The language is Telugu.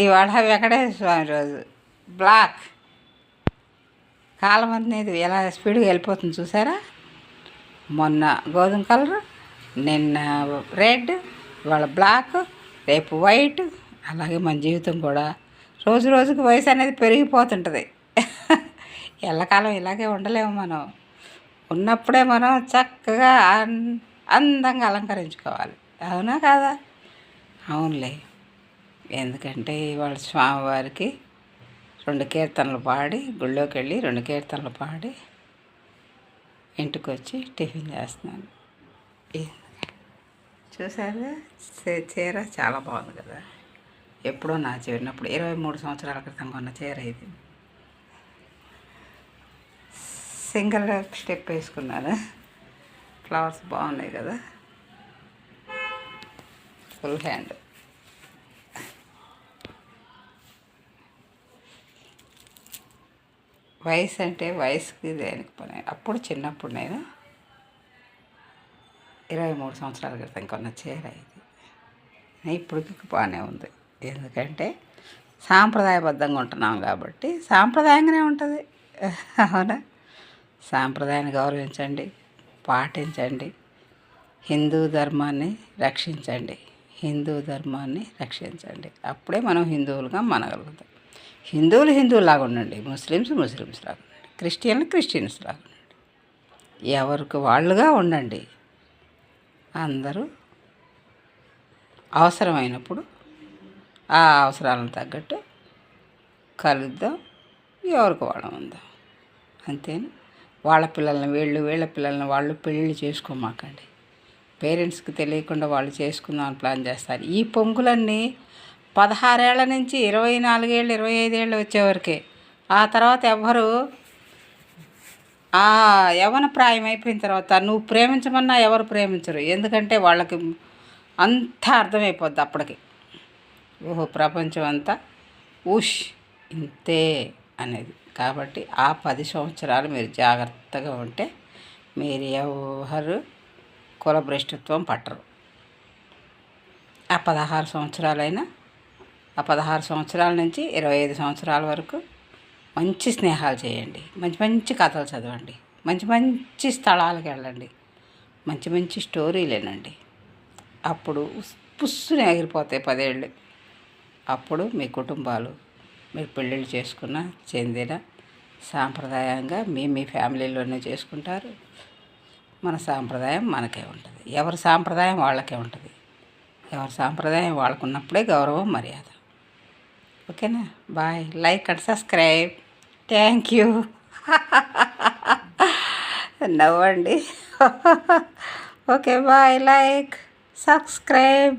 ఇవాళ వెంకటేశ్వర స్వామి రోజు బ్లాక్ కాలం అనేది ఎలా స్పీడ్గా వెళ్ళిపోతుంది చూసారా. మొన్న గోధుమ కలరు, నిన్న రెడ్, ఇవాళ బ్లాక్, రేపు వైట్. అలాగే మన జీవితం కూడా రోజు రోజుకి వయసు అనేది పెరిగిపోతుంటుంది. ఎల్లకాలం ఇలాగే ఉండలేము మనం. ఉన్నప్పుడే మనం చక్కగా అందంగా అలంకరించుకోవాలి. అవునా కాదా? అవునులే. ఎందుకంటే ఇవాళ స్వామివారికి 2 కీర్తనలు పాడి, గుళ్ళోకి వెళ్ళి 2 కీర్తనలు పాడి ఇంటికి వచ్చి టిఫిన్ చేస్తున్నాను. చూసారుగా చీర చాలా బాగుంది కదా. ఎప్పుడో నా చిన్నప్పుడు 23 సంవత్సరాల క్రితం కొన్న చీర ఇది. సింగిల్ స్టెప్ వేసుకున్నాను. ఫ్లవర్స్ బాగున్నాయి కదా. Full hand. వయసు అంటే వయసుకి దేనికి పని. అప్పుడు చిన్నప్పుడు నేను 23 సంవత్సరాల క్రితం కొన్న చీర ఇది. ఇప్పటికి బాగానే ఉంది. ఎందుకంటే సాంప్రదాయబద్ధంగా ఉంటున్నాం కాబట్టి సాంప్రదాయంగానే ఉంటుంది. అవునా? సాంప్రదాయాన్ని గౌరవించండి, పాటించండి, హిందూ ధర్మాన్ని రక్షించండి. హిందూ ధర్మాన్ని రక్షించండి. అప్పుడే మనం హిందువులుగా మనగలుగుతాం. హిందువులాగా ఉండండి, ముస్లిమ్స్ లాగా ఉండండి, క్రిస్టియన్స్ లాగా ఉండండి. ఎవరికి వాళ్ళుగా ఉండండి. అందరూ అవసరమైనప్పుడు ఆ అవసరాలను తగ్గట్టు కలుద్దాం, ఎవరికి వాళ్ళం ఉందాం. అంతేనా? వాళ్ళ పిల్లల్ని వీళ్ళ పిల్లల్ని వాళ్ళు పెళ్ళిళ్ళు చేసుకోమాకండి. పేరెంట్స్కి తెలియకుండా వాళ్ళు చేసుకుందాం అని ప్లాన్ చేస్తారు. ఈ పొంగులన్నీ 16 ఏళ్ల నుంచి 24 ఏళ్ళు 25 ఏళ్ళు వచ్చేవరకే. ఆ తర్వాత ఎవ్వరు యవ్వన ప్రాయం అయిపోయిన తర్వాత నువ్వు ప్రేమించమన్నా ఎవరు ప్రేమించరు. ఎందుకంటే వాళ్ళకి అంతా అర్థమైపోద్ది అప్పటికి. ఓహో, ప్రపంచం అంతా ఇంతే అనేది. కాబట్టి ఆ 10 సంవత్సరాలు మీరు జాగ్రత్తగా ఉంటే మీరు ఎవరు కులభ్రష్టత్వం పట్టరు. ఆ 16 సంవత్సరాలైనా, ఆ 16 సంవత్సరాల నుంచి 25 సంవత్సరాల వరకు మంచి స్నేహాలు చేయండి, మంచి కథలు చదవండి, మంచి స్థలాలకు వెళ్ళండి, మంచి స్టోరీలు వినండి. అప్పుడు పుస్సుని ఎగిరిపోతాయి 10 ఏళ్ళు. అప్పుడు మీ కుటుంబాలు మీరు పెళ్ళిళ్ళు చేసుకున్న చెందిన సాంప్రదాయంగా మీ ఫ్యామిలీలోనే చేసుకుంటారు. మన సాంప్రదాయం మనకే ఉంటుంది. ఎవరి సాంప్రదాయం వాళ్ళకే ఉంటుంది. ఎవరి సాంప్రదాయం వాళ్ళకు ఉన్నప్పుడే గౌరవం, మర్యాద. ఓకేనా? Bye. Like and subscribe. Thank you. నవ్వండి. Okay, bye. Like, subscribe.